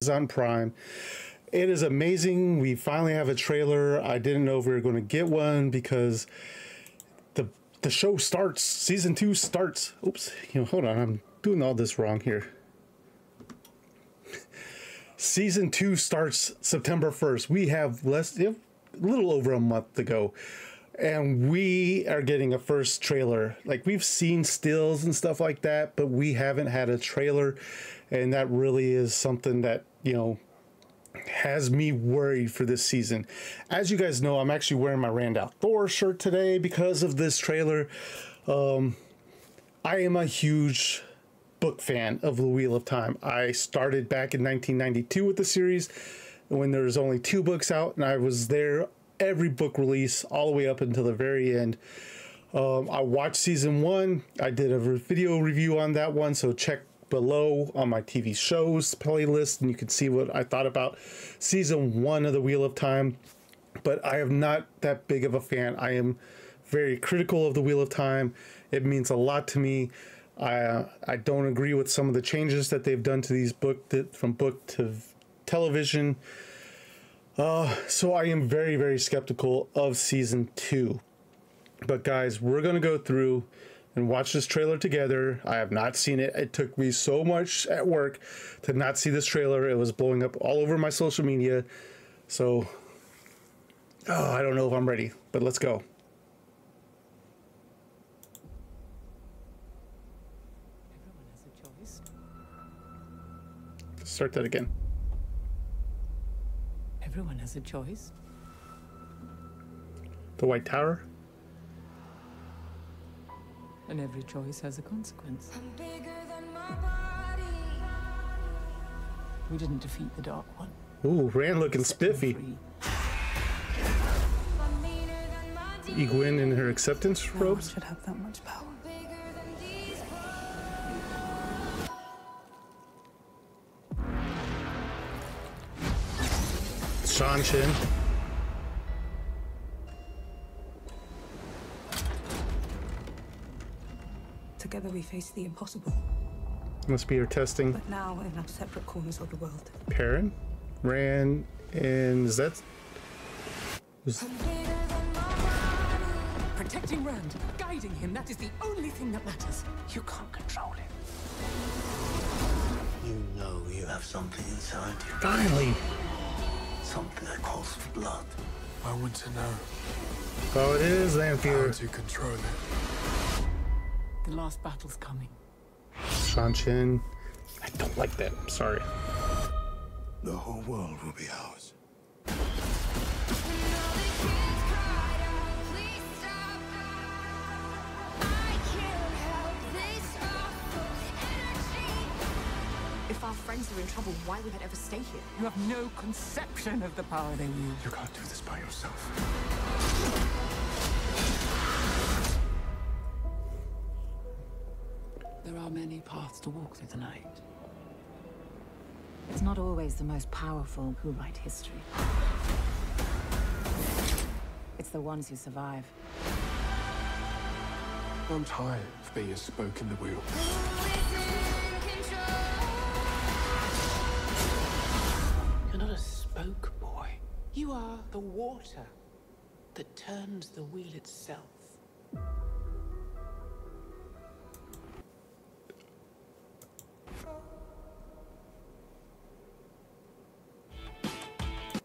Amazon Prime. It is amazing. We finally have a trailer. I didn't know if we were going to get one because the show starts. Season 2 starts. Oops. Hold on. I'm doing all this wrong here. Season 2 starts September 1st. We have a little over a month to go. And we are getting a first trailer. Like, we've seen stills and stuff like that, but we haven't had a trailer. And that really is something that, has me worried for this season. As you guys know, I'm actually wearing my Randall Thor shirt today because of this trailer. I am a huge book fan of The Wheel of Time. I started back in 1992 with the series when there was only 2 books out, and I was there every book release all the way up until the very end. I watched season 1. I did a video review on that one, so check below on my TV shows playlist and you can see what I thought about season 1 of The Wheel of Time. But I am not that big of a fan. I am very critical of The Wheel of Time. It means a lot to me. I don't agree with some of the changes that they've done to these from book to television. So I am very, very skeptical of season 2. But guys, we're going to go through and watch this trailer together. I have not seen it. It took me so much at work to not see this trailer. It was blowing up all over my social media. So, I don't know if I'm ready, but let's go. Everyone has a choice. Start that again. Everyone has a choice. The White Tower? And every choice has a consequence. I'm bigger than my body. We didn't defeat the Dark One. Ooh, Rand looking spiffy. I'm meaner than my Egwene in her acceptance No one robes. should have that much power. bigger than these Sean Chin. Together we face the impossible, Must be her testing. but now in our separate corners of the world. Perrin, Rand, and is that? Was, bigger than my body. Protecting Rand, guiding him, that is the only thing that matters. You can't control him. You know you have something inside you. finally. Something that calls for blood. I want to know Oh, it is how Lanfear. to control it. The last battle's coming. Sean Chin. I don't like that. I'm sorry. The whole world will be ours. And all the kids cried out, please stop. I can't help this awful energy. If our friends are in trouble, why would I ever stay here? You have no conception of the power they wield. You can't do this by yourself. There are many paths to walk through the night. It's not always the most powerful who write history. It's the ones who survive. I'm tired of being a spoke in the wheel. Who is in control? You're not a spoke, boy. You are the water that turns the wheel itself.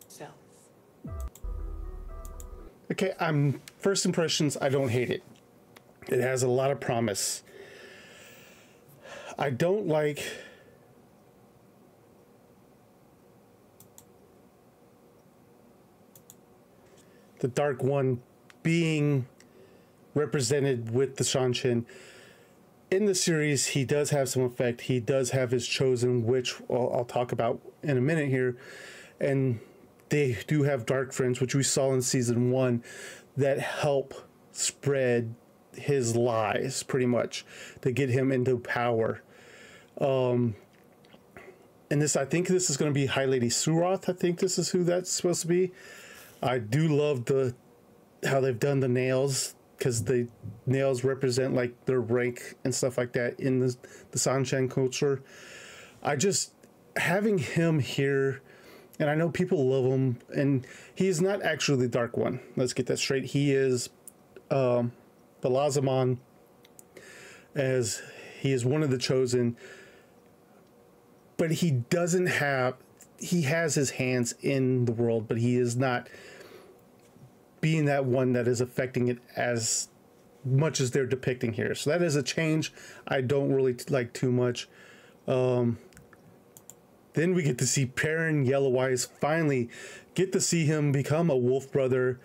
Self. Okay, first impressions, I don't hate it. It has a lot of promise. I don't like the Dark One being represented with the Sean Chin. In the series, he does have some effect. He does have his chosen, which I'll talk about in a minute here. And they do have dark friends, which we saw in season 1, that help spread his lies, pretty much, to get him into power. And this, I think this is going to be High Lady Suroth. I think this is who that's supposed to be. I do love how they've done the nails, because the nails represent like their rank and stuff like that in the Sanshan culture. having him here, and I know people love him, and he is not actually the Dark One. Let's get that straight. He is Balazaman, as he is one of the chosen, but he doesn't have, he has his hands in the world, but he is not being that one that is affecting it as much as they're depicting here. So that is a change I don't really like too much. Then we get to see Perrin Yellow Eyes finally get to see him become a wolf brother.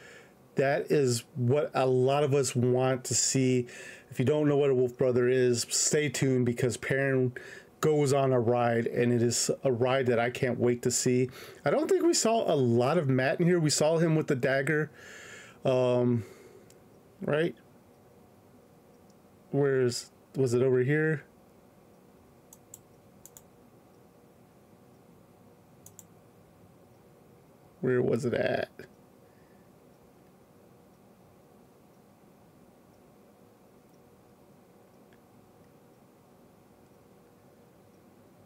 That is what a lot of us want to see. If you don't know what a wolf brother is, stay tuned, because Perrin goes on a ride, and it is a ride that I can't wait to see. I don't think we saw a lot of Matt in here. We saw him with the dagger, right? Was it over here? Where was it at?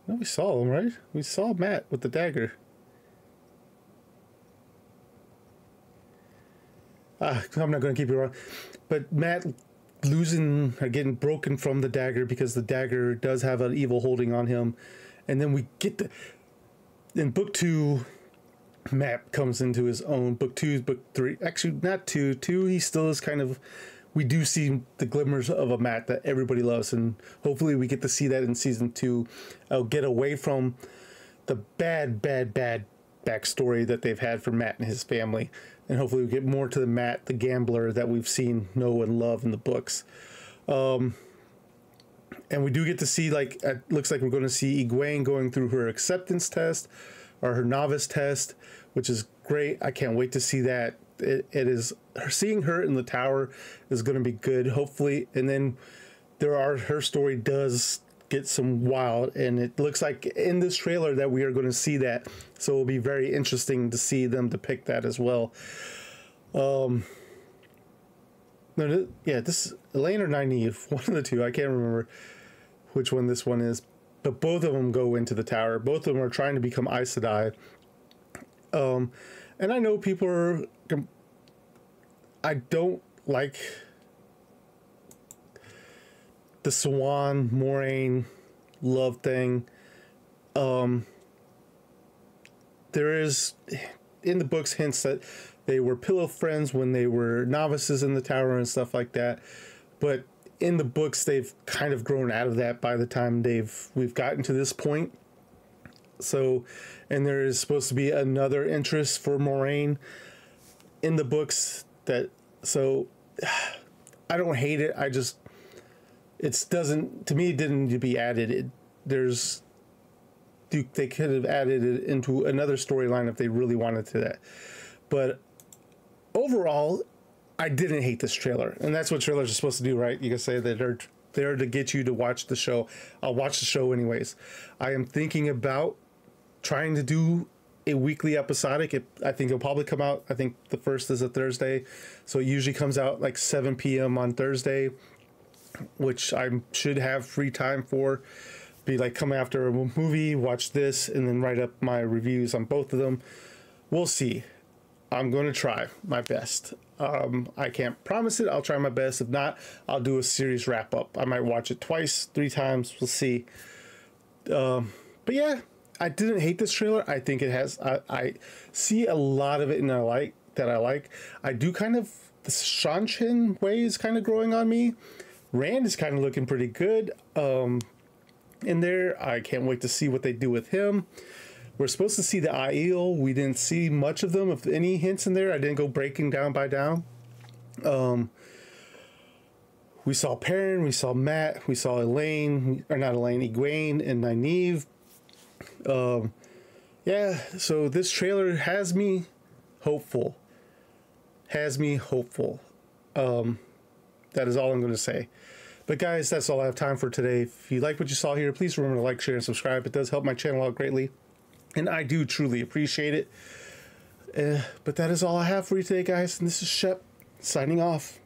No, we saw him, right? We saw Matt with the dagger. I'm not going to keep you wrong. But Matt losing or getting broken from the dagger, because the dagger does have an evil holding on him. And then we get in book 2, Matt comes into his own. Book 2 is book 3. Actually, not 2. 2, he still is kind of... We do see the glimmers of a Matt that everybody loves, and hopefully we get to see that in season 2. I'll get away from the bad backstory that they've had for Matt and his family, and hopefully we get more to the Matt, the gambler that we've seen, know, and love in the books. And we do get to see, like, it looks like we're going to see Egwene going through her acceptance test, or her novice test, which is great. I can't wait to see that. It is, seeing her in the tower is going to be good, hopefully. And then her story does get some wild, and it looks like in this trailer that we are going to see that. So it'll be very interesting to see them depict that as well. Yeah, this is Elaine or Nynaeve, one of the two. I can't remember which one this one is, but both of them go into the tower. Both of them are trying to become Aes Sedai. And I know people are... I don't like the Swan Moraine love thing. There is in the books hints that they were pillow friends when they were novices in the tower and stuff like that, but in the books they've kind of grown out of that by the time we've gotten to this point. So, and there is supposed to be another interest for Moraine in the books that, so I don't hate it. I just, it doesn't, to me, it didn't need to be added. They could have added it into another storyline if they really wanted to that. But overall, I didn't hate this trailer. And that's what trailers are supposed to do, right? You can say that they're there to get you to watch the show. I'll watch the show anyways. I am thinking about trying to do a weekly episodic. I think it'll probably come out, I think the first is a Thursday, so it usually comes out like 7 p.m. on Thursday, which I should have free time for. Be like, come after a movie, watch this, and then write up my reviews on both of them. We'll see. I'm going to try my best. I can't promise it. I'll try my best. If not, I'll do a series wrap up. I might watch it twice, 3 times. We'll see. But yeah, I didn't hate this trailer. I think it has, I see a lot of it and I like. I do kind of, the Shanshin way is kind of growing on me. Rand is kind of looking pretty good in there. I can't wait to see what they do with him. We're supposed to see the Aiel. We didn't see much of them, if any hints in there. I didn't go breaking down by down. We saw Perrin, we saw Matt, we saw Elaine, or not Elaine, Egwene and Nynaeve. Yeah, so this trailer has me hopeful. That is all I'm going to say. But guys, that's all I have time for today. If you like what you saw here, please remember to like, share, and subscribe. It does help my channel out greatly, and I do truly appreciate it. But that is all I have for you today, guys. And this is Shep signing off.